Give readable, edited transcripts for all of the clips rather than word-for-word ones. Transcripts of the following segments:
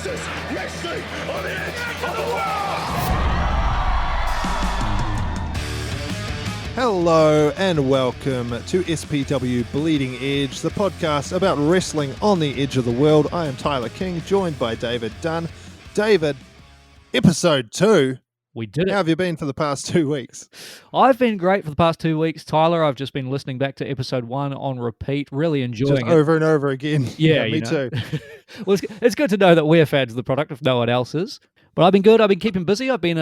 fastest wrestling on the edge of the world! Hello and welcome to SPW Bleeding Edge, the podcast about wrestling on the edge of the world. I am Tyler King, joined by David Dunn. David, episode 2. We did it. How have you been for the past 2 weeks? I've been great for the past 2 weeks, Tyler. I've just been listening back to episode 1 on repeat, really enjoying Just it. over and over again. Yeah, me too. Well, it's good to know that we're fans of the product if no one else is. But I've been good. I've been keeping busy. I've been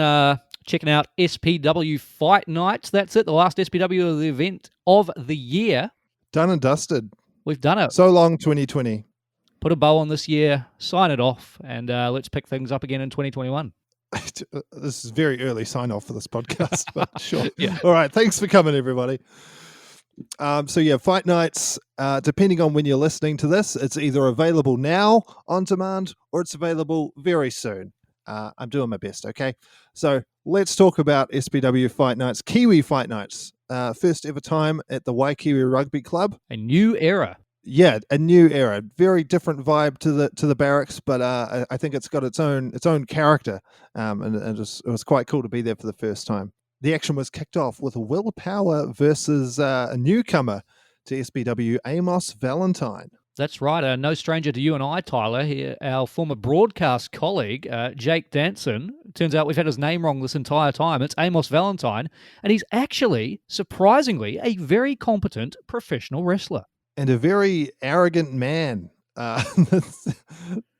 checking out SPW Fight Nights. That's it, the last SPW of the event of the year. Done and dusted. We've done it. So long, 2020. Put a bow on this year, sign it off, and let's pick things up again in 2021. This is very early sign off for this podcast, but sure. Yeah. All right. Thanks for coming, everybody. Fight Nights, depending on when you're listening to this, it's either available now on demand or it's available very soon. I'm doing my best, okay? So let's talk about SPW Fight Nights, Kiwi Fight Nights. First ever time at the Kiwi Rugby Club. A new era. Yeah, a new era, very different vibe to the barracks, but I think it's got its own character, and it was quite cool to be there for the first time. The action was kicked off with Willpower versus a newcomer to SPW, Amos Valentine. That's right. No stranger to you and I, Tyler. Here, our former broadcast colleague, Jake Danson. Turns out we've had his name wrong this entire time. It's Amos Valentine, and he's actually, surprisingly, a very competent professional wrestler. And a very arrogant man.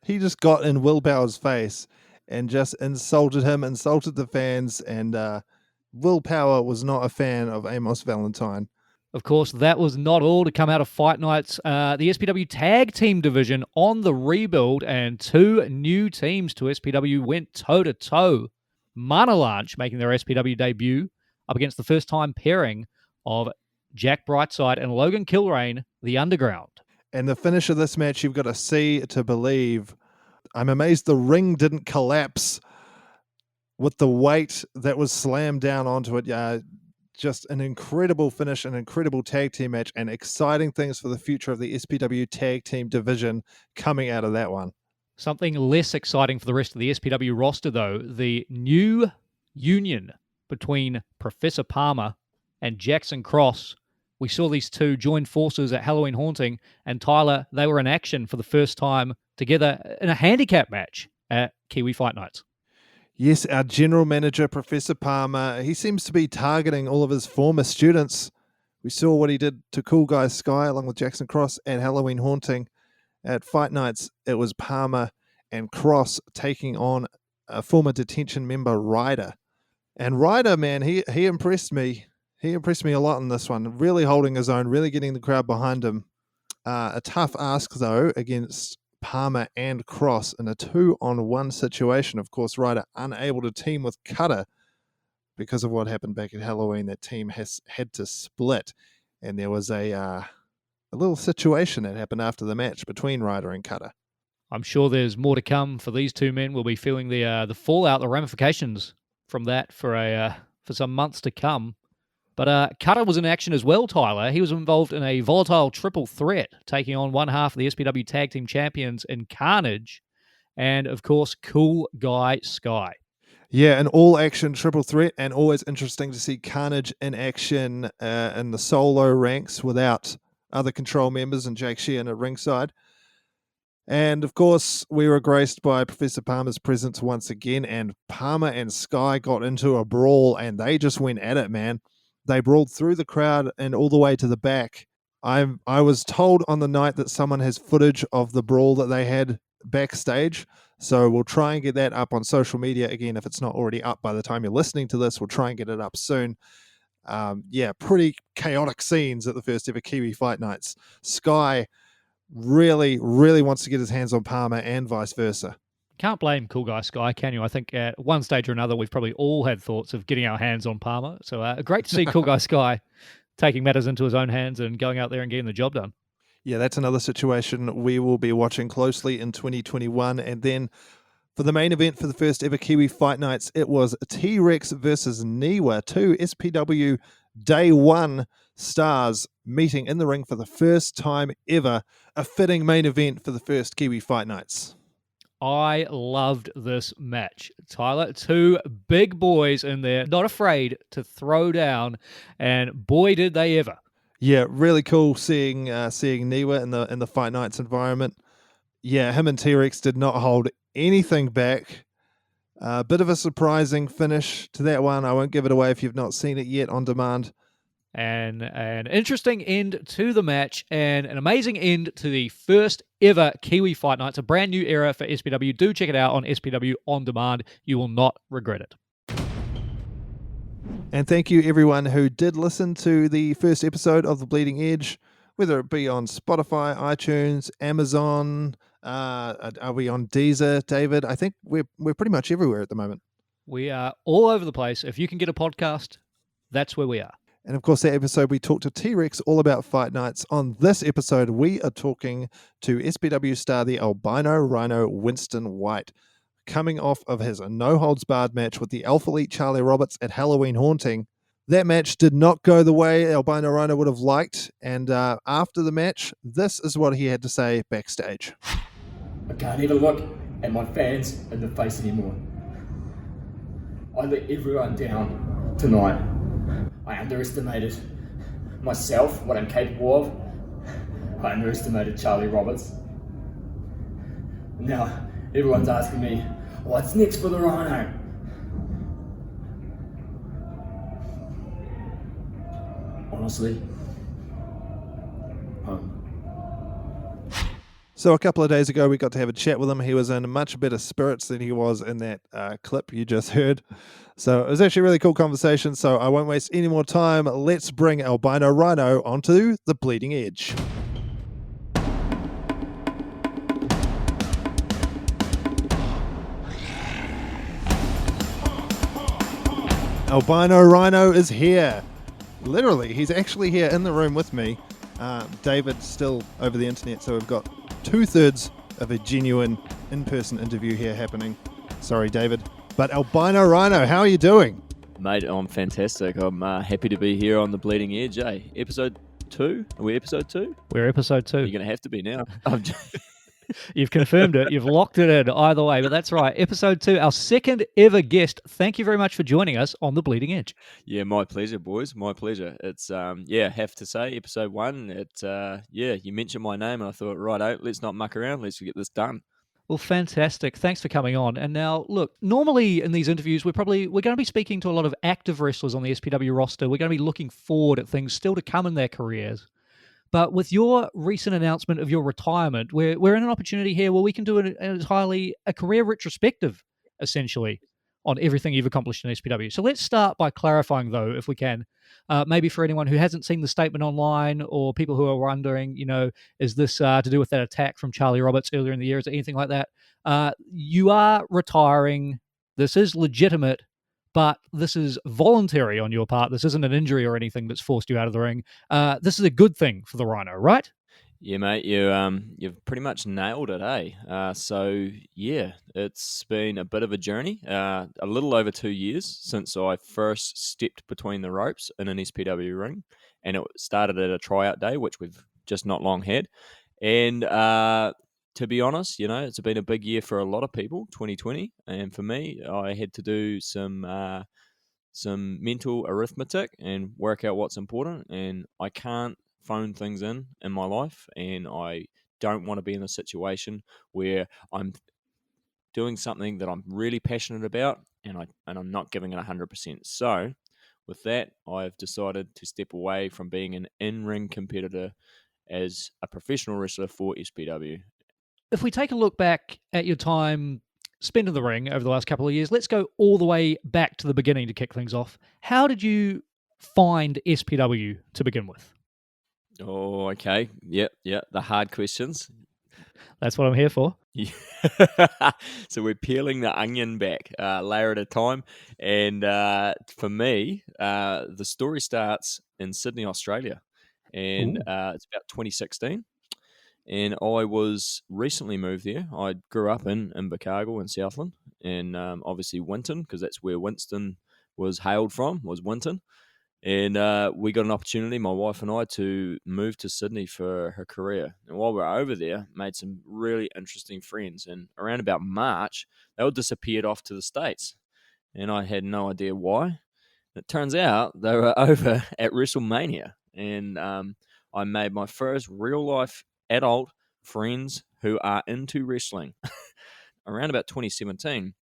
He just got in Willpower's face and just insulted him, insulted the fans, and Willpower was not a fan of Amos Valentine. Of course, that was not all to come out of Fight Nights. The SPW Tag Team Division on the rebuild, and 2 new teams to SPW went toe-to-toe. Mana Lanch making their SPW debut up against the first-time pairing of Jack Brightside and Logan Kilrain, the Underground. And the finish of this match, you've got to see to believe. I'm amazed the ring didn't collapse with the weight that was slammed down onto it. Just an incredible finish, an incredible tag team match, and exciting things for the future of the SPW Tag Team Division coming out of that one. Something less exciting for the rest of the SPW roster, though, the new union between Professor Palmer and Jackson Cross. We saw these 2 join forces at Halloween Haunting, and Tyler, they were in action for the first time together in a handicap match at Kiwi Fight Nights. Yes, our general manager, Professor Palmer, he seems to be targeting all of his former students. We saw what he did to Cool Guy Sky along with Jackson Cross at Halloween Haunting. At Fight Nights, it was Palmer and Cross taking on a former detention member, Ryder. And Ryder, man, he impressed me. He impressed me a lot in this one, really holding his own, really getting the crowd behind him. A tough ask, though, against Palmer and Cross in a 2-on-1 situation. Of course, Ryder unable to team with Cutter because of what happened back at Halloween. That team had to split, and there was a little situation that happened after the match between Ryder and Cutter. I'm sure there's more to come for these 2 men. We'll be feeling the fallout, the ramifications from that for some months to come. But Cutter was in action as well, Tyler. He was involved in a volatile triple threat, taking on one half of the SPW Tag Team Champions in Carnage, and, of course, Cool Guy Sky. Yeah, an all-action triple threat, and always interesting to see Carnage in action in the solo ranks without other Control members and Jake Sheehan at ringside. And, of course, we were graced by Professor Palmer's presence once again, and Palmer and Sky got into a brawl, and they just went at it, man. They brawled through the crowd and all the way to the back. I was told on the night that someone has footage of the brawl that they had backstage, so we'll try and get that up on social media. Again, if it's not already up by the time you're listening to this, we'll try and get it up soon. Pretty chaotic scenes at the first ever Kiwi Fight Nights. Sky really, really wants to get his hands on Palmer and vice versa. Can't blame Cool Guy Sky, can you? I think at one stage or another, we've probably all had thoughts of getting our hands on Palmer. So great to see Cool Guy Sky taking matters into his own hands and going out there and getting the job done. Yeah, that's another situation we will be watching closely in 2021. And then for the main event for the first ever Kiwi Fight Nights, it was T-Rex versus Niwa, 2 SPW Day 1 stars meeting in the ring for the first time ever, a fitting main event for the first Kiwi Fight Nights. I loved this match. Tyler, two big boys in there, not afraid to throw down, and boy, did they ever. Yeah, really cool seeing Niwa in the Fight Nights environment. Yeah, him and T-Rex did not hold anything back. A bit of a surprising finish to that one. I won't give it away if you've not seen it yet on demand. And an interesting end to the match and an amazing end to the first ever Kiwi Fight Nights, a brand new era for SPW. Do check it out on SPW On Demand. You will not regret it. And thank you everyone who did listen to the first episode of The Bleeding Edge, whether it be on Spotify, iTunes, Amazon, are we on Deezer, David? I think we're pretty much everywhere at the moment. We are all over the place. If you can get a podcast, that's where we are. And of course, that episode we talked to T-Rex all about Fight Nights. On this episode, we are talking to SPW star the Albino Rhino Winston Whyte, coming off of his no-holds-barred match with the Alpha Elite Charlie Roberts at Halloween Haunting. That match did not go the way Albino Rhino would have liked, and after the match, this is what he had to say backstage. I can't even look at my fans in the face anymore. I let everyone down tonight. I underestimated myself, what I'm capable of. I underestimated Charlie Roberts. Now, everyone's asking me, what's next for the Rhino? Honestly, So a couple of days ago, we got to have a chat with him. He was in much better spirits than he was in that clip you just heard. So it was actually a really cool conversation. So I won't waste any more time. Let's bring Albino Rhino onto The Bleeding Edge. Albino Rhino is here. Literally, he's actually here in the room with me. David's still over the internet, so we've got 2/3 of a genuine in-person interview here happening. Sorry, David. But Albino Rhino, how are you doing? Mate, I'm fantastic. I'm happy to be here on The Bleeding Edge. Episode 2? Are we episode 2? We're episode 2. You're going to have to be now. You've confirmed it. You've locked it in either way, but that's right. Episode 2, our second ever guest. Thank you very much for joining us on The Bleeding Edge. Yeah, my pleasure, boys. My pleasure. It's, have to say, episode 1, you mentioned my name and I thought, righto, let's not muck around. Let's get this done. Well, fantastic. Thanks for coming on. And now, look, normally in these interviews, we're going to be speaking to a lot of active wrestlers on the SPW roster. We're going to be looking forward at things still to come in their careers. But with your recent announcement of your retirement, we're in an opportunity here where we can do a career retrospective, essentially, on everything you've accomplished in SPW. So let's start by clarifying, though, if we can, maybe for anyone who hasn't seen the statement online or people who are wondering, is this to do with that attack from Charlie Roberts earlier in the year? Is it anything like that? You are retiring. This is legitimate. But this is voluntary on your part. This isn't an injury or anything that's forced you out of the ring. This is a good thing for the Rhino, right? Yeah, mate, you've pretty much nailed it, eh? It's been a bit of a journey. A little over 2 years since I first stepped between the ropes in an SPW ring, and it started at a tryout day, which we've just not long had. And to be honest, it's been a big year for a lot of people, 2020. And for me, I had to do some mental arithmetic and work out what's important. And I can't phone things in my life. And I don't want to be in a situation where I'm doing something that I'm really passionate about and I'm not giving it 100%. So with that, I've decided to step away from being an in-ring competitor as a professional wrestler for SPW. If we take a look back at your time spent in the ring over the last couple of years, let's go all the way back to the beginning to kick things off. How did you find SPW to begin with? Oh, okay. Yep. The hard questions. That's what I'm here for. Yeah. So we're peeling the onion back, layer at a time. And for me, the story starts in Sydney, Australia. And it's about 2016. And I was recently moved there. I grew up in Invercargill in Southland, and obviously Winton, because that's where Winston was hailed from, was Winton. And we got an opportunity, my wife and I, to move to Sydney for her career. And while we were over there, made some really interesting friends. And around about March, they all disappeared off to the States. And I had no idea why. It turns out they were over at WrestleMania. And I made my first real-life adult friends who are into wrestling. Around about 2017,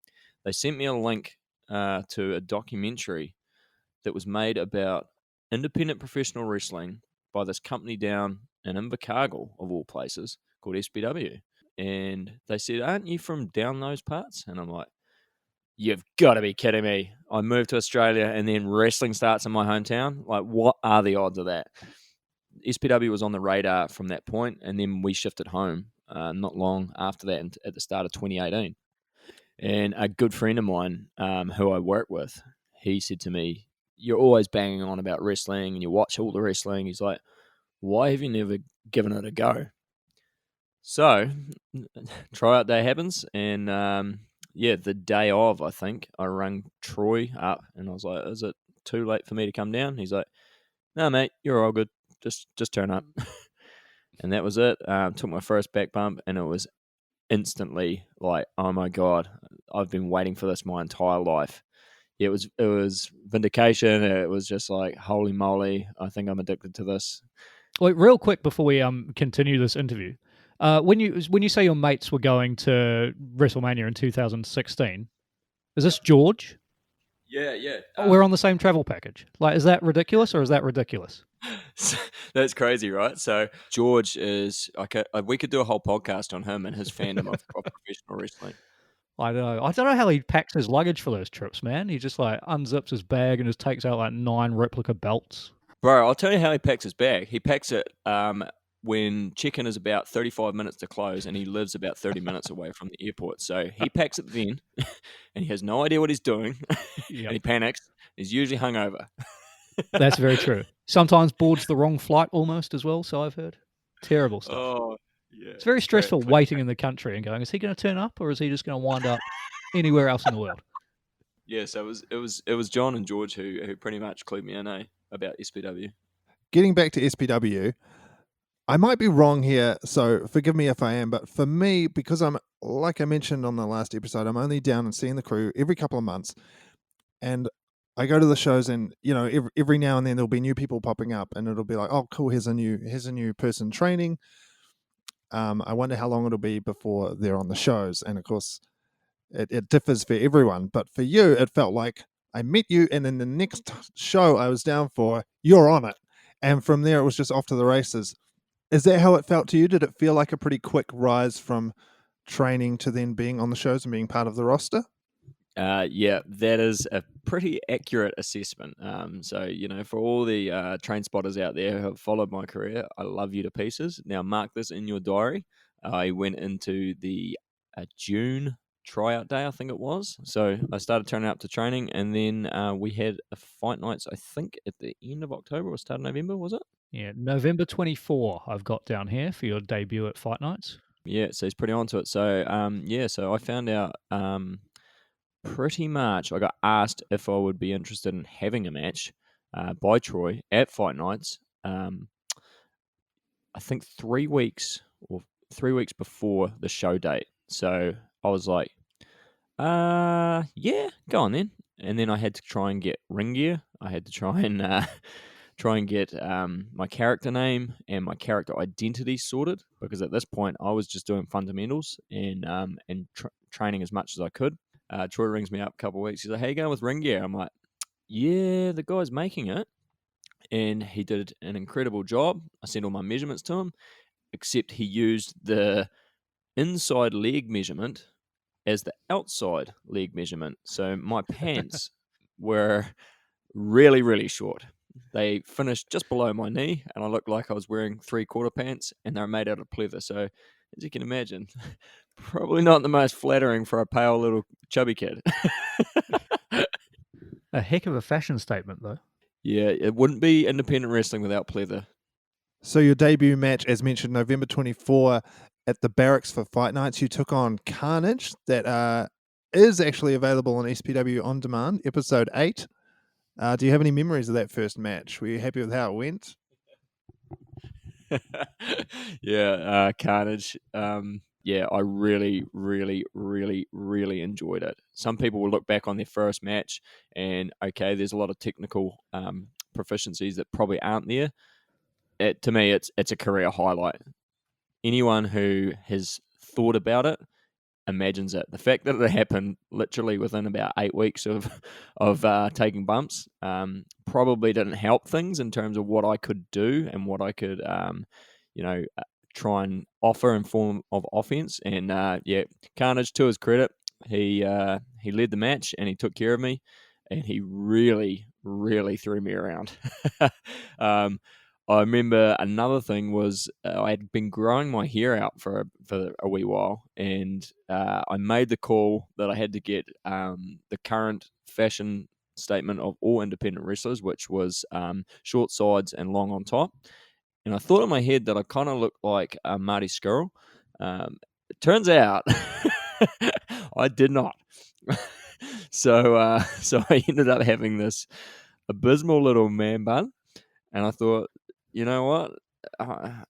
they sent me a link to a documentary that was made about independent professional wrestling by this company down in Invercargill, of all places, called SPW. And they said, "Aren't you from down those parts?" And I'm like, "You've got to be kidding me. I moved to Australia and then wrestling starts in my hometown? Like, what are the odds of that?" SPW was on the radar from that point, and then we shifted home not long after that, at the start of 2018. And a good friend of mine who I work with, he said to me, "You're always banging on about wrestling and you watch all the wrestling." He's like, "Why have you never given it a go?" So, tryout day happens, and the day of, I think, I rang Troy up and I was like, "Is it too late for me to come down?" He's like, "No, mate, you're all good. Just turn up." And that was it. Took my first back bump, and it was instantly like, "Oh my God, I've been waiting for this my entire life." It was vindication. It was just like, holy moly, I think I'm addicted to this. Wait, real quick before we continue this interview, when you say your mates were going to WrestleMania in 2016, is this George? Yeah. We're on the same travel package. Like, is that ridiculous or is that ridiculous? That's crazy, right? So George is we could do a whole podcast on him and his fandom of professional wrestling. I don't know how he packs his luggage for those trips, man. He just like unzips his bag and just takes out like 9 replica belts. Bro, I'll tell you how he packs his bag. He packs it when check-in is about 35 minutes to close, and he lives about 30 minutes away from the airport. So he packs it then, and he has no idea what he's doing, Yep. and he panics. He's usually hungover. That's very true. Sometimes boards the wrong flight almost as well, so I've heard. Terrible stuff. Oh, yeah. It's very stressful waiting in the country and going, is he going to turn up or is he just going to wind up anywhere else in the world? Yeah, so it was John and George who pretty much clued me in about SPW. Getting back to SPW, I might be wrong here, so forgive me if I am, but for me, because I'm, like I mentioned on the last episode, I'm only down and seeing the crew every couple of months, and I go to the shows, and every now and then there'll be new people popping up, and it'll be like, "Oh, cool! Here's a new person training." I wonder how long it'll be before they're on the shows, and of course, it differs for everyone. But for you, it felt like I met you, and then the next show I was down for, you're on it, and from there it was just off to the races. Is that how it felt to you? Did it feel like a pretty quick rise from training to then being on the shows and being part of the roster? Yeah, that is a pretty accurate assessment. So, for all the train spotters out there who have followed my career, I love you to pieces. Now, mark this in your diary. I went into the June tryout day, I think it was. So I started turning up to training, and then we had a Fight Nights, I think, at the end of October or start of November, was it? Yeah, November 24 I've got down here for your debut at Fight Nights. Yeah, so he's pretty onto it. So, so I found out pretty much I got asked if I would be interested in having a match by Troy at Fight Nights. I think 3 weeks before the show date. So I was like, yeah, go on then. And then I had to try and get ring gear. I had to try and get my character name and my character identity sorted, because at this point I was just doing fundamentals and training as much as I could. Troy rings me up a couple of weeks. He's like, "How you going with ring gear?" I'm like, "Yeah, the guy's making it." And he did an incredible job. I sent all my measurements to him, except he used the inside leg measurement as the outside leg measurement. So my pants were really, really short. They finished just below my knee, and I looked like I was wearing 3/4 pants, and they were made out of pleather. So, as you can imagine, probably not the most flattering for a pale little chubby kid. A heck of a fashion statement, though. Yeah, it wouldn't be independent wrestling without pleather. So your debut match, as mentioned, November 24 at the Barracks for Fight Nights, you took on Carnage. That is actually available on SPW On Demand, episode 8. Do you have any memories of that first match? Were you happy with how it went? Yeah, Carnage. Yeah, I really, really, really, really enjoyed it. Some people will look back on their first match and, okay, there's a lot of technical proficiencies that probably aren't there. To me, it's a career highlight. Anyone who has thought about it imagines it. The fact that it happened literally within about 8 weeks of taking bumps probably didn't help things in terms of what I could do and what I could, try and offer in form of offense. And yeah, Carnage, to his credit, he led the match and he took care of me, and he really, really threw me around. I remember another thing was I had been growing my hair out for a wee while, and I made the call that I had to get the current fashion statement of all independent wrestlers, which was short sides and long on top. And I thought in my head that I kind of looked like Marty Skrull. It turns out I did not. So I ended up having this abysmal little man bun, and I thought, you know what?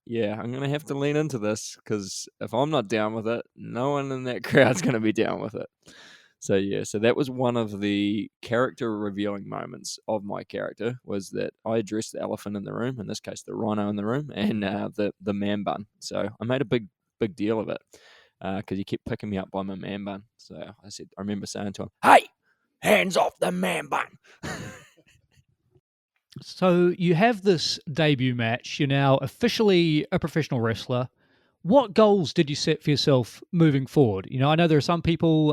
Yeah, I'm going to have to lean into this, because if I'm not down with it, no one in that crowd's going to be down with it. So yeah, so that was one of the character revealing moments of my character, was that I addressed the elephant in the room, in this case the rhino in the room, and the man bun. So I made a big deal of it, because he kept picking me up by my man bun. So I remember saying to him, "Hey, hands off the man bun." So you have this debut match. You're now officially a professional wrestler. What goals did you set for yourself moving forward? You know, I know there are some people,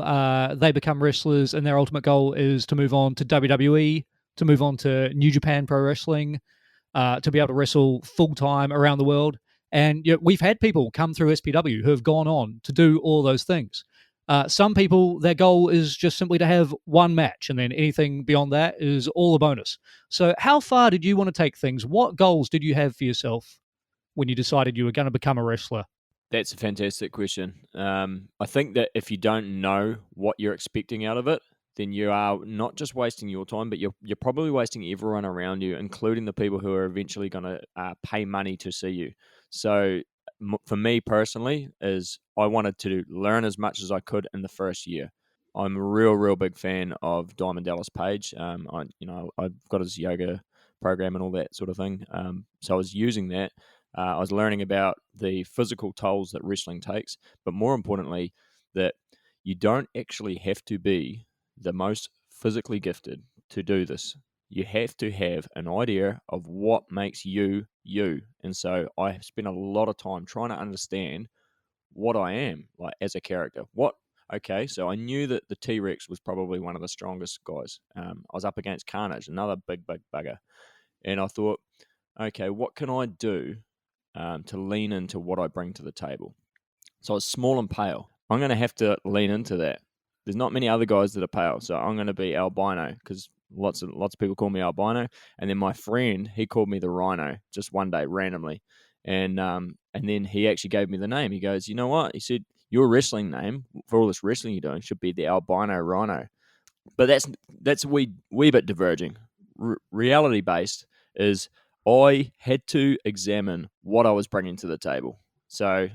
they become wrestlers and their ultimate goal is to move on to WWE, to move on to New Japan Pro Wrestling, to be able to wrestle full-time around the world. And we've had people come through SPW who have gone on to do all those things. Some people, their goal is just simply to have one match, and then anything beyond that is all a bonus. So how far did you want to take things? What goals did you have for yourself when you decided you were going to become a wrestler? That's a fantastic question. I think that if you don't know what you're expecting out of it, then you are not just wasting your time, but you're probably wasting everyone around you, including the people who are eventually going to pay money to see you. So for me personally, is I wanted to learn as much as I could in the first year. I'm a real big fan of Diamond Dallas Page. I've got his yoga program and all that sort of thing. So I was using that. I was learning about the physical tolls that wrestling takes, but more importantly, that you don't actually have to be the most physically gifted to do this. You have to have an idea of what makes you, you. And so I spent a lot of time trying to understand what I am like as a character. Okay, so I knew that the T-Rex was probably one of the strongest guys. I was up against Carnage, another big bugger. And I thought, okay, what can I do to lean into what I bring to the table? So I was small and pale. I'm going to have to lean into that. There's not many other guys that are pale, so I'm going to be albino, because lots of people call me albino. And then my friend, he called me the Rhino just one day randomly, and then he actually gave me the name. He goes, you know what? He said, your wrestling name for all this wrestling you're doing should be the Albino Rhino. But that's a wee bit diverging. Reality based is I had to examine what I was bringing to the table. So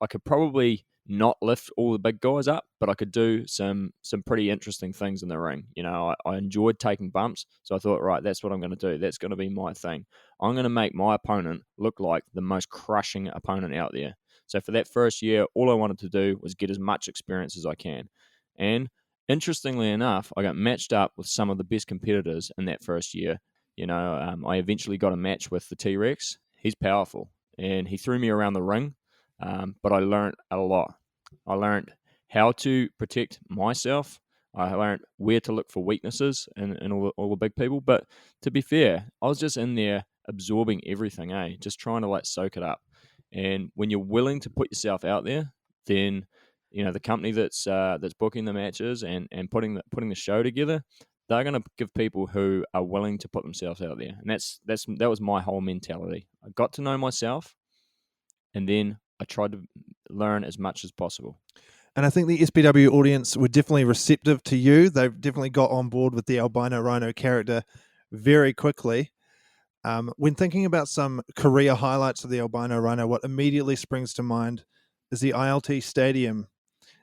I could probably not lift all the big guys up, but I could do some pretty interesting things in the ring. You know, I enjoyed taking bumps, so I thought, right, that's what I'm going to do. That's going to be my thing. I'm going to make my opponent look like the most crushing opponent out there. So for that first year, all I wanted to do was get as much experience as I can. And interestingly enough, I got matched up with some of the best competitors in that first year. You know, I eventually got a match with the T-Rex. He's powerful, and he threw me around the ring, but I learned a lot. I learned how to protect myself. I learned where to look for weaknesses in all the big people. But to be fair, I was just in there absorbing everything, just trying to soak it up. And when you're willing to put yourself out there, then the company that's booking the matches and putting the show together, they're going to give people who are willing to put themselves out there. And that was my whole mentality. I got to know myself, and then I tried to learn as much as possible. And I think the SPW audience were definitely receptive to you. They've definitely got on board with the Albino Rhino character very quickly. When thinking about some career highlights of the Albino Rhino, what immediately springs to mind is the ILT Stadium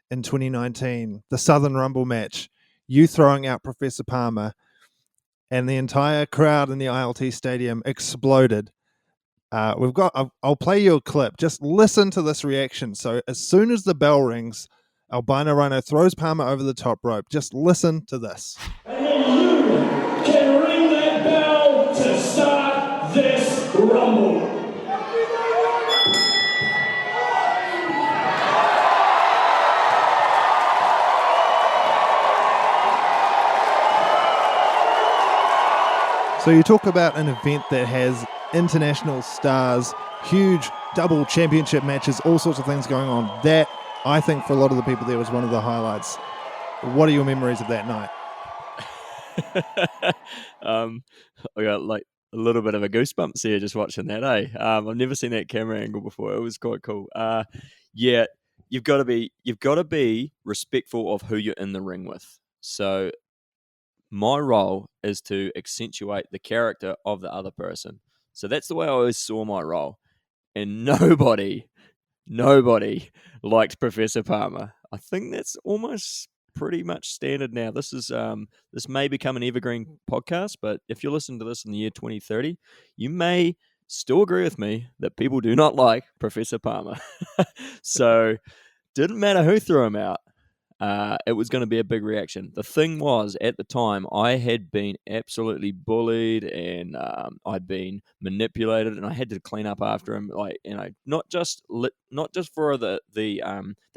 in 2019, the Southern Rumble match, you throwing out Professor Palmer, and the entire crowd in the ILT Stadium exploded. I'll play you a clip. Just listen to this reaction. So as soon as the bell rings, Albino Rhino throws Palmer over the top rope. Just listen to this. And then you can ring that bell to start this rumble. So you talk about an event that has international stars, huge double championship matches, all sorts of things going on. That, I think, for a lot of the people there, was one of the highlights. What are your memories of that night? I got like a little bit of a goosebumps here just watching that, eh? I've never seen that camera angle before. It was quite cool. Yeah, you've got to be respectful of who you're in the ring with. So my role is to accentuate the character of the other person. So that's the way I always saw my role. And nobody liked Professor Palmer. I think that's almost pretty much standard now. This may become an evergreen podcast, but if you're listening to this in the year 2030, you may still agree with me that people do not like Professor Palmer. So didn't matter who threw him out. It was going to be a big reaction. The thing was, at the time, I had been absolutely bullied and I'd been manipulated, and I had to clean up after him. Like, not just for the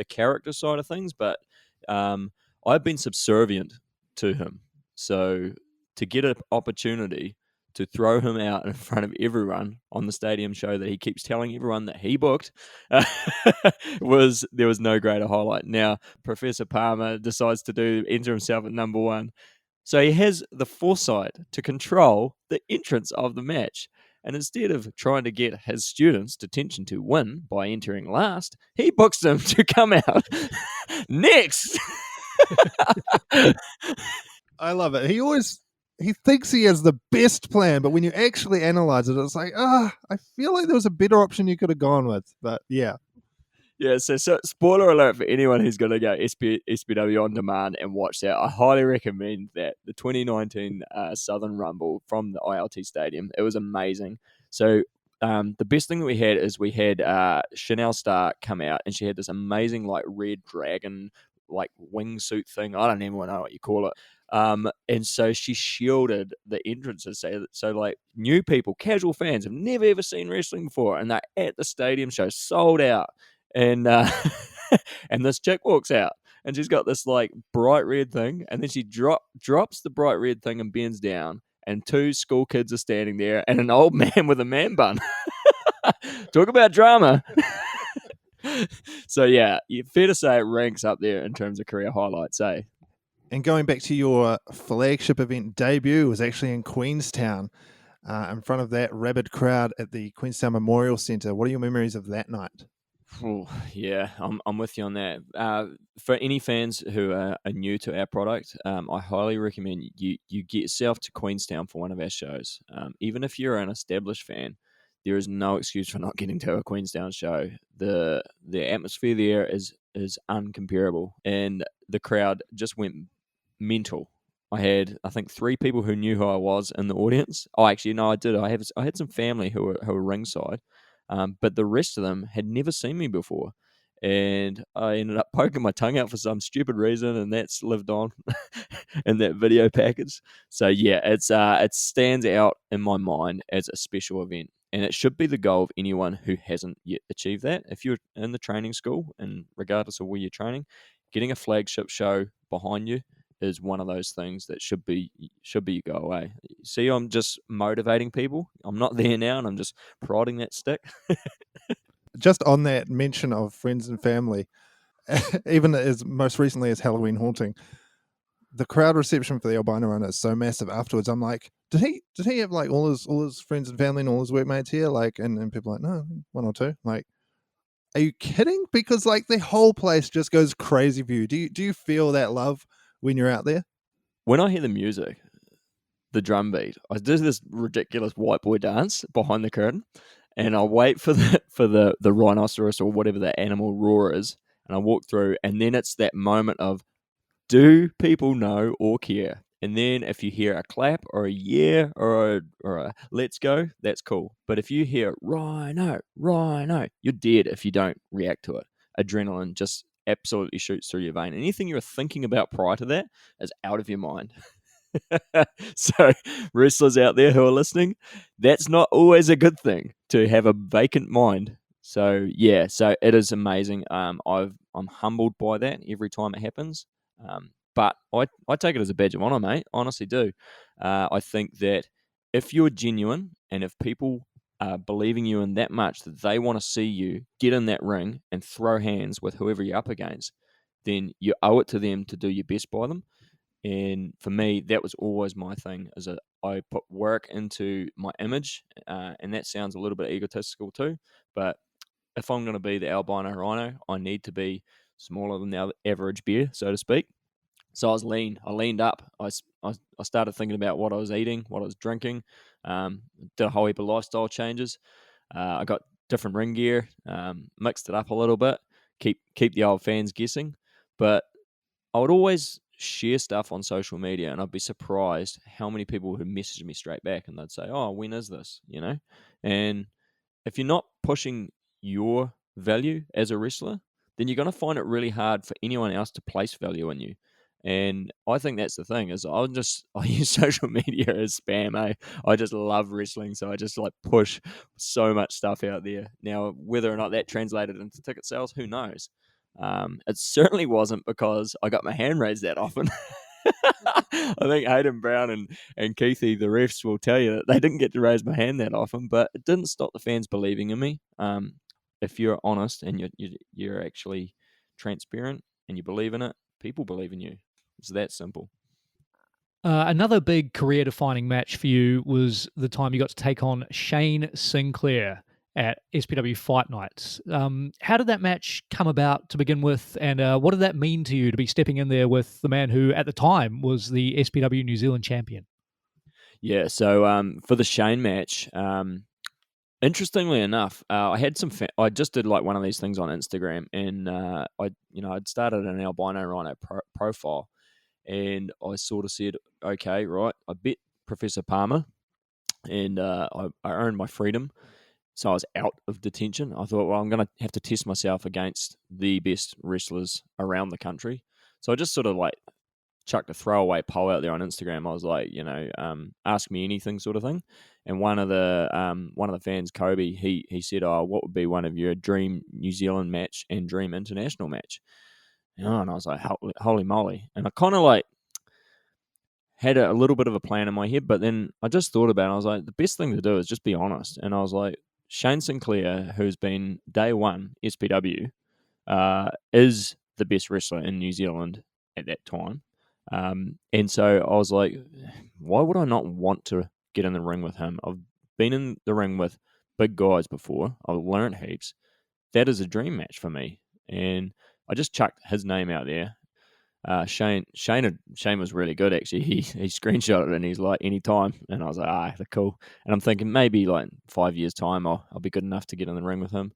character side of things, but I've been subservient to him. So to get an opportunity to throw him out in front of everyone on the stadium show that he keeps telling everyone that he booked, there was no greater highlight. Now, Professor Palmer decides to enter himself at number one. So he has the foresight to control the entrance of the match. And instead of trying to get his students' attention to win by entering last, he books them to come out next. I love it. He thinks he has the best plan, but when you actually analyze it, it's like, I feel like there was a better option you could have gone with. But yeah. Yeah, so spoiler alert for anyone who's going to go SPW on demand and watch that. I highly recommend that. The 2019 Southern Rumble from the ILT Stadium. It was amazing. So the best thing that we had Chanel Starr come out, and she had this amazing like red dragon like wingsuit thing. I don't even know what you call it. And so she shielded the entrances. So like new people, casual fans have never ever seen wrestling before, and they're at the stadium show, sold out. And and this chick walks out, and she's got this like bright red thing, and then she drops the bright red thing and bends down, and two school kids are standing there, and an old man with a man bun. Talk about drama. So yeah, fair to say it ranks up there in terms of career highlights, eh? And going back to your flagship event debut, was actually in Queenstown, in front of that rabid crowd at the Queenstown Memorial Centre. What are your memories of that night? Oh, yeah, I'm with you on that. For any fans who are new to our product, I highly recommend you get yourself to Queenstown for one of our shows. Even if you're an established fan, there is no excuse for not getting to a Queenstown show. The atmosphere there is uncomparable, and the crowd just went mental. I had, I think, 3 people who knew who I was in the audience. Oh, actually, no, I did. I had some family who were ringside, but the rest of them had never seen me before. And I ended up poking my tongue out for some stupid reason, and that's lived on in that video package. So yeah, it stands out in my mind as a special event, and it should be the goal of anyone who hasn't yet achieved that. If you're in the training school, and regardless of where you're training, getting a flagship show behind you is one of those things that should be your go away. See, I'm just motivating people. I'm not there now, and I'm just prodding that stick. Just on that mention of friends and family, even as most recently as Halloween Haunting, the crowd reception for the Albino Rhino is so massive afterwards. I'm like, did he have like all his friends and family and all his workmates here? Like, and people are like, no, 1 or 2. Like, are you kidding? Because like the whole place just goes crazy for you. Do you feel that love when you're out there? When I hear the music, the drum beat. I do this ridiculous white boy dance behind the curtain, and I wait for the rhinoceros or whatever the animal roar is, and I walk through, and then it's that moment of, do people know or care? And then if you hear a clap or a yeah or a let's go, that's cool. But if you hear rhino, rhino, you're dead if you don't react to it. Adrenaline just absolutely shoots through your vein. Anything you were thinking about prior to that is out of your mind. So, wrestlers out there who are listening, that's not always a good thing to have a vacant mind. So yeah, so it is amazing. I'm humbled by that every time it happens. But I take it as a badge of honor, mate. Honestly do. I think that if you're genuine and if people are believing you in that much that they want to see you get in that ring and throw hands with whoever you're up against, then you owe it to them to do your best by them. And for me, that was always my thing. I put work into my image, and that sounds a little bit egotistical too. But if I'm going to be the albino rhino, I need to be smaller than the average bear, so to speak. So I was lean. I leaned up. I started thinking about what I was eating, what I was drinking. Did a whole heap of lifestyle changes. I got different ring gear, mixed it up a little bit, keep the old fans guessing. But I would always share stuff on social media, and I'd be surprised how many people would message me straight back, and they'd say, "Oh, when is this?" You know, and if you're not pushing your value as a wrestler, then you're going to find it really hard for anyone else to place value in you. And I think that's the thing is I use social media as spam. I just love wrestling, so I just like push so much stuff out there. Now, whether or not that translated into ticket sales, who knows? It certainly wasn't because I got my hand raised that often. I think Hayden Brown and Keithy, the refs, will tell you that they didn't get to raise my hand that often, but it didn't stop the fans believing in me. If you're honest and you're actually transparent and you believe in it, people believe in you. It's that simple. Another big career-defining match for you was the time you got to take on Shane Sinclair at SPW Fight Nights. How did that match come about to begin with, and what did that mean to you to be stepping in there with the man who, at the time, was the SPW New Zealand champion? Yeah, so for the Shane match, interestingly enough, I had some. I just did like one of these things on Instagram, and I'd started an albino rhino profile, and I sort of said, okay, right, I bet Professor Palmer, and I earned my freedom. So I was out of detention. I thought, well, I'm going to have to test myself against the best wrestlers around the country. So I just sort of like chucked a throwaway poll out there on Instagram. I was like, ask me anything sort of thing. And one of the fans, Kobe, he said, oh, what would be one of your dream New Zealand match and dream international match? And I was like, holy moly. And I kind of like had a little bit of a plan in my head, but then I just thought about it. I was like, the best thing to do is just be honest. And I was like, Shane Sinclair, who's been day one SPW, is the best wrestler in New Zealand at that time. And so I was like, why would I not want to get in the ring with him? I've been in the ring with big guys before. I've learned heaps. That is a dream match for me. And I just chucked his name out there. Shane was really good actually. He screenshotted it and he's like, anytime. And I was like, they're cool. And I'm thinking maybe like 5 years time I'll be good enough to get in the ring with him.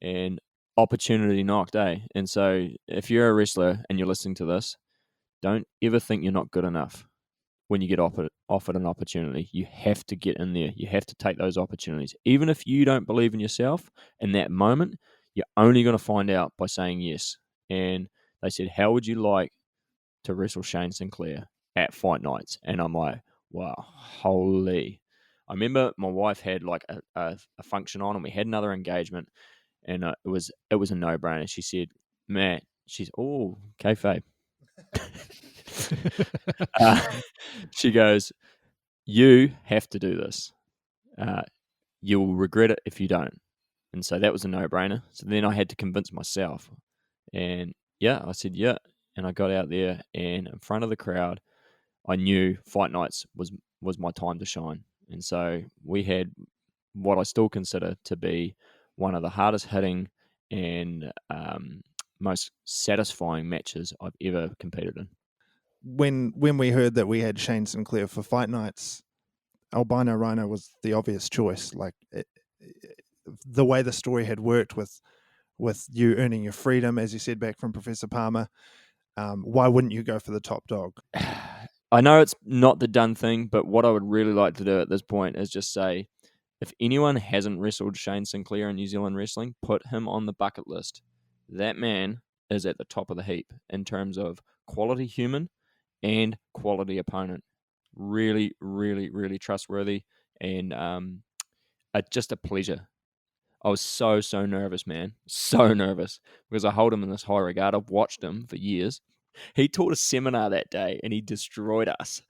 And opportunity knocked, eh? And so if you're a wrestler and you're listening to this, don't ever think you're not good enough when you get offered an opportunity. You have to get in there. You have to take those opportunities. Even if you don't believe in yourself in that moment, you're only going to find out by saying yes. And they said, how would you like to wrestle Shane Sinclair at Fight Nights? And I'm like, wow, holy. I remember my wife had like a function on and we had another engagement and it was a no-brainer. She said, Matt, kayfabe. She goes, you have to do this. You'll regret it if you don't. And so that was a no-brainer. So then I had to convince myself. And yeah, I said, yeah. And I got out there and in front of the crowd, I knew Fight Nights was my time to shine. And so we had what I still consider to be one of the hardest hitting and most satisfying matches I've ever competed in. when we heard that we had Shane Sinclair for Fight Nights, Albino Rhino was the obvious choice. Like the way the story had worked with you earning your freedom, as you said, back from Professor Palmer. Why wouldn't you go for the top dog? I know it's not the done thing, but what I would really like to do at this point is just say, if anyone hasn't wrestled Shane Sinclair in New Zealand wrestling, put him on the bucket list. That man is at the top of the heap in terms of quality human and quality opponent. Really, really, really trustworthy, and just a pleasure. I was so nervous, man. So nervous, because I hold him in this high regard. I've watched him for years. He taught a seminar that day and he destroyed us.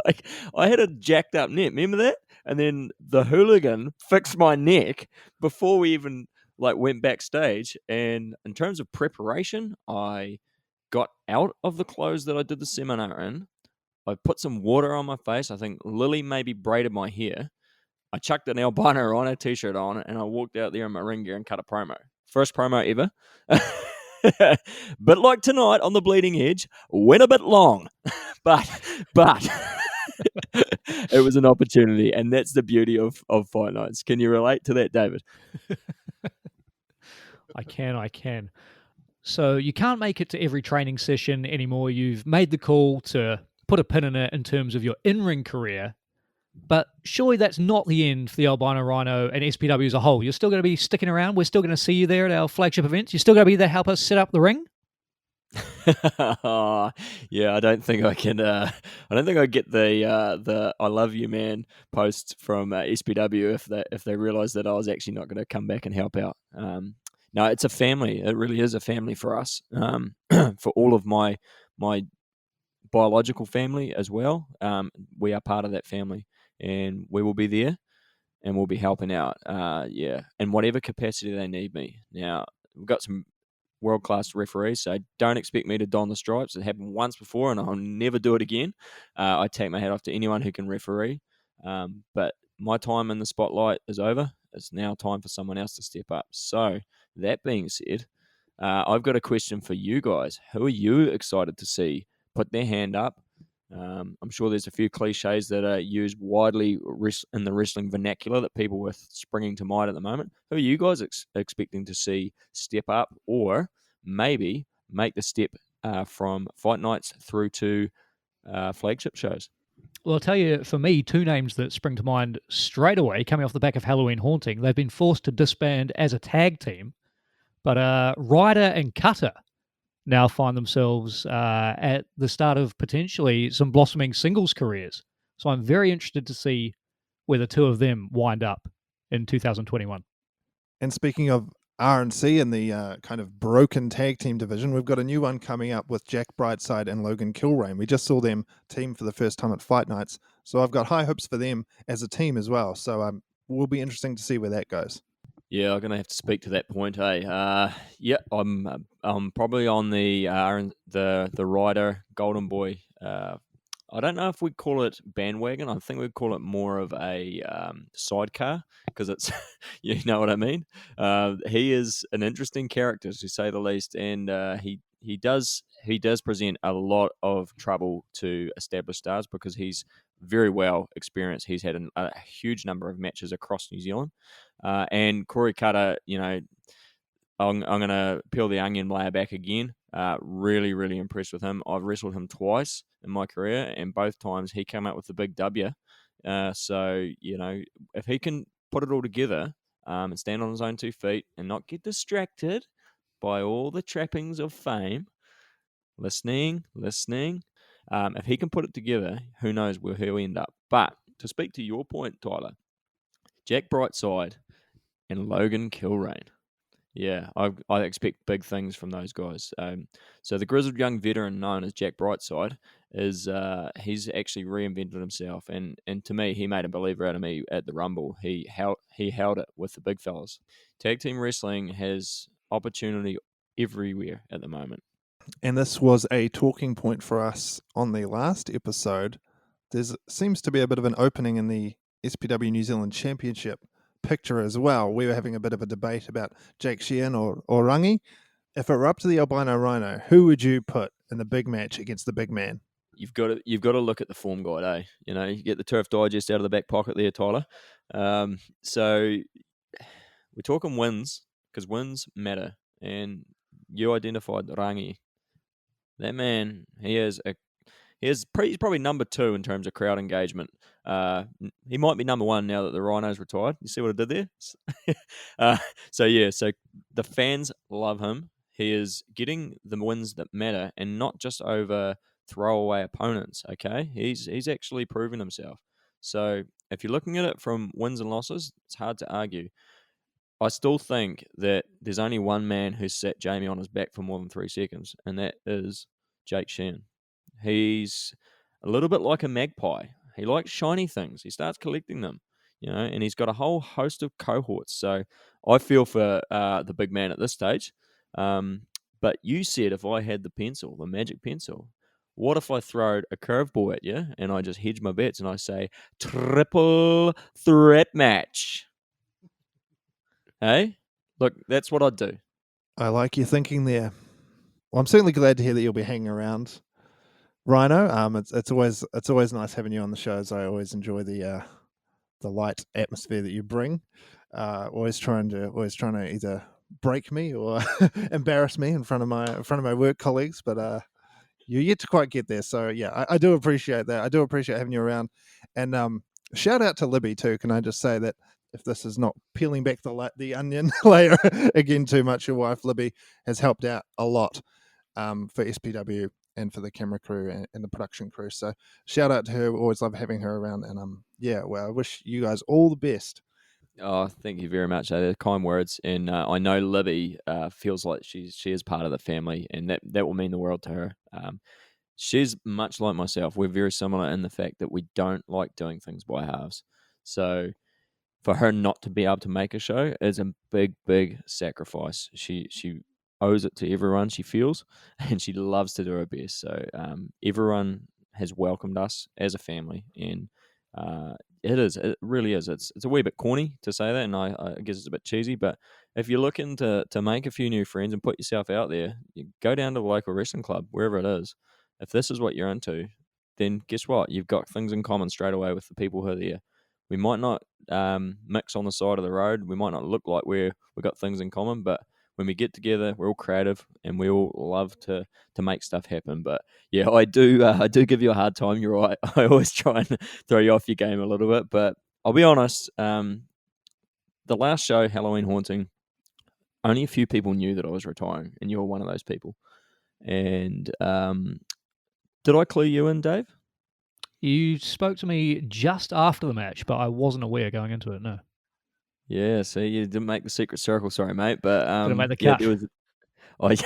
Like, I had a jacked up neck. Remember that? And then the hooligan fixed my neck before we even went backstage. And in terms of preparation, I got out of the clothes that I did the seminar in. I put some water on my face. I think Lily maybe braided my hair. I chucked an Albino Rhino t-shirt on, and I walked out there in my ring gear and cut a promo. First promo ever. But like tonight on the Bleeding Edge, went a bit long. but it was an opportunity, and that's the beauty of Fight Nights. Can you relate to that, David? I can. So you can't make it to every training session anymore. You've made the call to put a pin in it in terms of your in-ring career. But surely that's not the end for the Albino Rhino and SPW as a whole. You're still going to be sticking around. We're still going to see you there at our flagship events. You're still going to be there to help us set up the ring. Yeah, I don't think I can. I don't think I get the "I love you, man" post from SPW if they realise that I was actually not going to come back and help out. No, it's a family. It really is a family for us. For all of my biological family as well. We are part of that family, and we will be there, and we'll be helping out. In whatever capacity they need me. Now, we've got some world-class referees, so don't expect me to don the stripes. It happened once before, and I'll never do it again. I take my hat off to anyone who can referee, but my time in the spotlight is over. It's now time for someone else to step up. So, that being said, I've got a question for you guys. Who are you excited to see put their hand up? I'm sure there's a few cliches that are used widely in the wrestling vernacular that people are springing to mind at the moment. Who are you guys expecting to see step up, or maybe make the step from Fight Nights through to flagship shows? Well, I'll tell you, for me, two names that spring to mind straight away, coming off the back of Halloween Haunting. They've been forced to disband as a tag team, but Ryder and Cutter now find themselves at the start of potentially some blossoming singles careers. So I'm very interested to see where the two of them wind up in 2021. And speaking of R&C in the kind of broken tag team division, we've got a new one coming up with Jack Brightside and Logan Kilrain. We just saw them team for the first time at Fight Nights, so I've got high hopes for them as a team as well. So will be interesting to see where that goes. Yeah, I'm gonna have to speak to that point, I'm probably on the Ryder Golden Boy. I don't know if we'd call it bandwagon. I think we'd call it more of a sidecar, because it's, you know what I mean. He is an interesting character, to say the least, and he does present a lot of trouble to established stars because he's very well experienced. He's had a huge number of matches across New Zealand. And Corey Cutter, I'm going to peel the onion layer back again. Really, really impressed with him. I've wrestled him twice in my career, and both times he came out with the big W. So, if he can put it all together and stand on his own 2 feet and not get distracted by all the trappings of fame, listening, if he can put it together, who knows where he'll end up. But to speak to your point, Tyler, Jack Brightside and Logan Kilrain. Yeah, I expect big things from those guys. So the grizzled young veteran known as Jack Brightside is he's actually reinvented himself, and to me, he made a believer out of me at the Rumble. He held it with the big fellas. Tag team wrestling has opportunity everywhere at the moment. And this was a talking point for us on the last episode. There seems to be a bit of an opening in the SPW New Zealand Championship picture as well. We were having a bit of a debate about Jake Sheehan or Rangi. If it were up to the Albino Rhino, who would you put in the big match against the big man. You've got to look at the form guide, eh? You know, you get the Turf Digest out of the back pocket there, Tyler. So we're talking wins, because wins matter. And you identified Rangi. That man, he's probably number 2 in terms of crowd engagement. He might be number 1 now that the Rhino's retired. You see what I did there? So the fans love him. He is getting the wins that matter, and not just over throwaway opponents. Okay, he's actually proven himself. So if you're looking at it from wins and losses, it's hard to argue. I still think that there's only one man who's set Jamie on his back for more than 3 seconds, and that is Jake Sheehan. He's a little bit like a magpie. He likes shiny things. He starts collecting them, and he's got a whole host of cohorts. So I feel for the big man at this stage. But you said if I had the magic pencil, what if I throw a curveball at you and I just hedge my bets and I say triple threat match? Hey, look, that's what I'd do. I like your thinking there. Well, I'm certainly glad to hear that you'll be hanging around, Rhino. It's always nice having you on the shows. I always enjoy the light atmosphere that you bring. Always trying to either break me or embarrass me in front of my work colleagues, but you're yet to quite get there. So yeah, I do appreciate that. I do appreciate having you around, and shout out to Libby too. Can I just say that if this is not peeling back the onion layer again too much, your wife Libby has helped out a lot for SPW and for the camera crew and the production crew. So shout out to her. We always love having her around, and I wish you guys all the best. Oh, thank you very much. They're kind words, and I know Libby feels like she is part of the family, and that will mean the world to her. She's much like myself. We're very similar in the fact that we don't like doing things by halves. So for her not to be able to make a show is a big, big sacrifice. She owes it to everyone she feels, and she loves to do her best. So everyone has welcomed us as a family, and it really is. It's a wee bit corny to say that, and I guess it's a bit cheesy, but if you're looking to make a few new friends and put yourself out there, you go down to the local wrestling club, wherever it is. If this is what you're into, then guess what? You've got things in common straight away with the people who are there. We might not mix on the side of the road. We might not look like we've got things in common, but when we get together, we're all creative and we all love to make stuff happen. But yeah, I do give you a hard time. You're right. I always try and throw you off your game a little bit. But I'll be honest, the last show, Halloween Haunting, only a few people knew that I was retiring, and you were one of those people. And did I clue you in, Dave? You spoke to me just after the match, but I wasn't aware going into it, no. Yeah, see, you didn't make the secret circle, sorry, mate. But Didn't make the yeah, cut.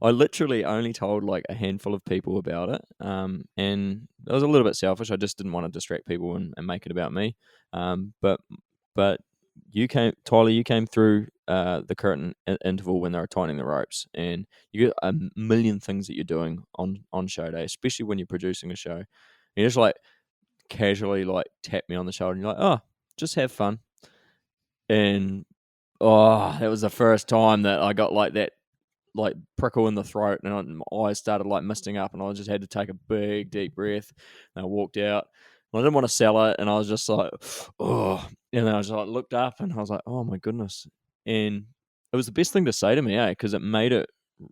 I literally only told like a handful of people about it, and I was a little bit selfish. I just didn't want to distract people and make it about me. But Tyler, you came through the curtain interval when they were tightening the ropes, and you got a million things that you're doing on show day, especially when you're producing a show. You just like casually like tap me on the shoulder, and you're like, "Oh, just have fun." And that was the first time that I got like that like prickle in the throat, and my eyes started like misting up, and I just had to take a big deep breath, and I walked out. And I didn't want to sell it, and I was just like, oh, and then I just like looked up, and I was like, oh my goodness. And it was the best thing to say to me, because it made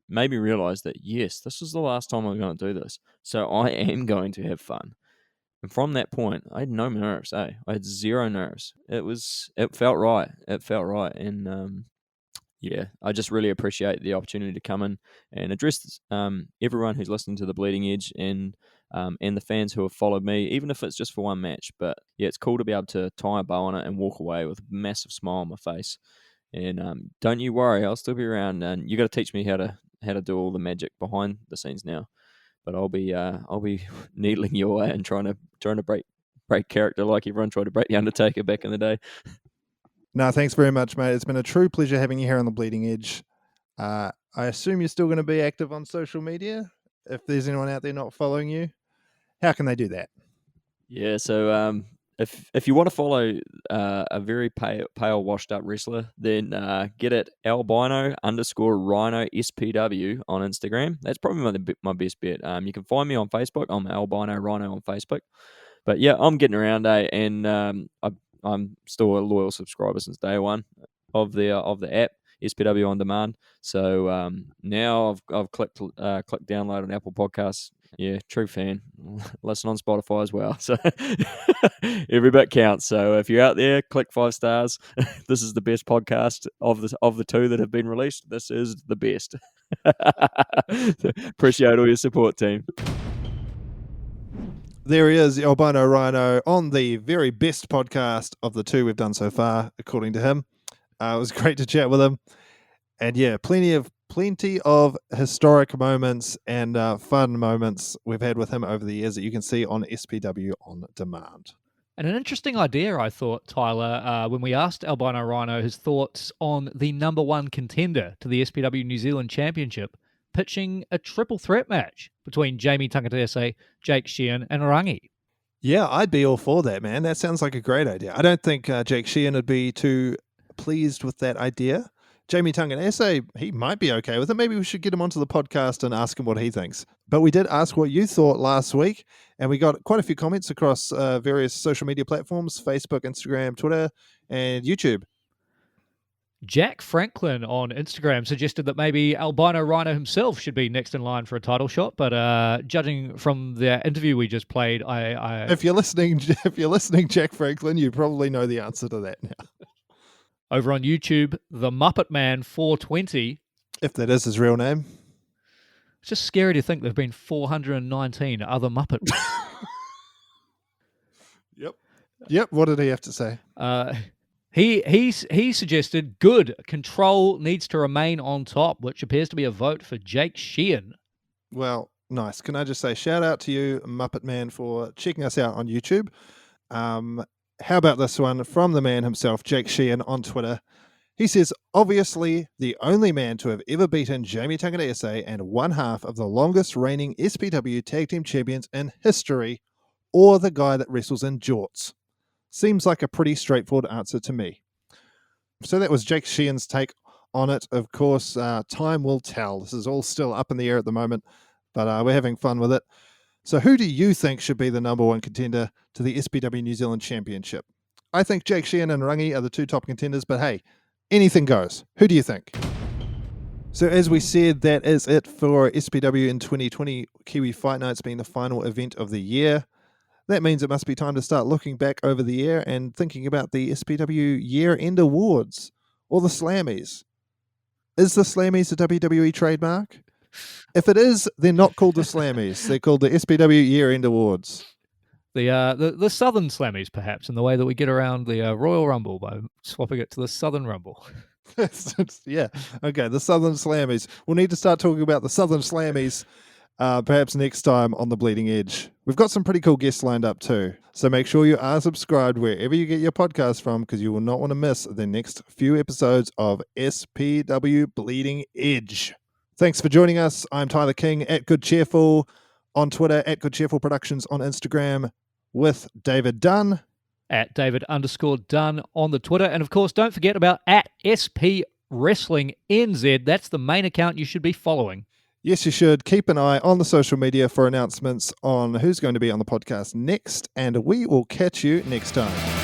me realize that yes, this is the last time I'm going to do this, so I am going to have fun. And from that point, I had no nerves. I had zero nerves. It felt right. It felt right. And yeah, I just really appreciate the opportunity to come in and address everyone who's listening to the Bleeding Edge and the fans who have followed me, even if it's just for one match. But yeah, it's cool to be able to tie a bow on it and walk away with a massive smile on my face. And don't you worry, I'll still be around. And you got to teach me how to do all the magic behind the scenes now. But I'll be needling your way and trying to break character like everyone tried to break the Undertaker back in the day. No, thanks very much, mate. It's been a true pleasure having you here on the Bleeding Edge. I assume you're still going to be active on social media. If there's anyone out there not following you, how can they do that? Yeah, so if you want to follow a very pale, washed up wrestler, then get it Albino _Rhino SPW on Instagram. That's probably my best bet. You can find me on Facebook. I'm Albino Rhino on Facebook. But yeah, I'm getting around, and I'm still a loyal subscriber since day one of the app, SPW On Demand. So now I've clicked download on Apple Podcasts. Yeah, true fan. Listen on Spotify as well. So every bit counts. So if you're out there, click 5 stars. This is the best podcast of the two that have been released. This is the best. Appreciate all your support, team. There he is, the Albino Rhino, on the very best podcast of the two we've done so far, according to him. It was great to chat with him. And yeah, plenty of historic moments and fun moments we've had with him over the years that you can see on SPW On Demand. And an interesting idea, I thought, Tyler, when we asked Albino Rhino his thoughts on the number one contender to the SPW New Zealand Championship, pitching a triple threat match between Jamie Takatese, Jake Sheehan, and Rangi. Yeah, I'd be all for that, man. That sounds like a great idea. I don't think Jake Sheehan would be too pleased with that idea. Jamie Takatese, he might be okay with it. Maybe we should get him onto the podcast and ask him what he thinks. But we did ask what you thought last week, and we got quite a few comments across various social media platforms, Facebook, Instagram, Twitter, and YouTube. Jack Franklin on Instagram suggested that maybe Albino Rhino himself should be next in line for a title shot, but judging from the interview we just played, If you're listening, Jack Franklin, you probably know the answer to that now. Over on YouTube, the Muppet Man 420. If that is his real name. It's just scary to think there have been 419 other Muppet Men. Yep. What did he have to say? He suggested good control needs to remain on top, which appears to be a vote for Jake Sheehan. Well, nice. Can I just say shout out to you, Muppet Man, for checking us out on YouTube. How about this one from the man himself, Jake Sheehan, on Twitter? He says, obviously, the only man to have ever beaten Jamie Takatese and one half of the longest reigning SPW Tag Team Champions in history, or the guy that wrestles in jorts. Seems like a pretty straightforward answer to me. So that was Jake Sheehan's take on it. Of course, time will tell. This is all still up in the air at the moment, but we're having fun with it. So who do you think should be the number one contender to the SPW New Zealand Championship? I think Jake Sheehan and Rangi are the two top contenders, but hey, anything goes. Who do you think? So as we said, that is it for SPW in 2020, Kiwi Fight Nights being the final event of the year. That means it must be time to start looking back over the year and thinking about the SPW year-end awards, or the Slammies. Is the Slammies a WWE trademark? If it is, they're not called the Slammies. They're called the SPW year-end awards. The Southern Slammies, perhaps, in the way that we get around the Royal Rumble by swapping it to the Southern Rumble. Yeah. Okay, the Southern Slammies. We'll need to start talking about the Southern Slammies perhaps next time on The Bleeding Edge. We've got some pretty cool guests lined up too. So make sure you are subscribed wherever you get your podcast from, because you will not want to miss the next few episodes of SPW Bleeding Edge. Thanks for joining us. I'm Tyler King at Good Cheerful on Twitter, at Good Cheerful Productions on Instagram, with David Dunn. At David_Dunn on the Twitter. And of course, don't forget about at SP Wrestling NZ. That's the main account you should be following. Yes, you should. Keep an eye on the social media for announcements on who's going to be on the podcast next, and we will catch you next time.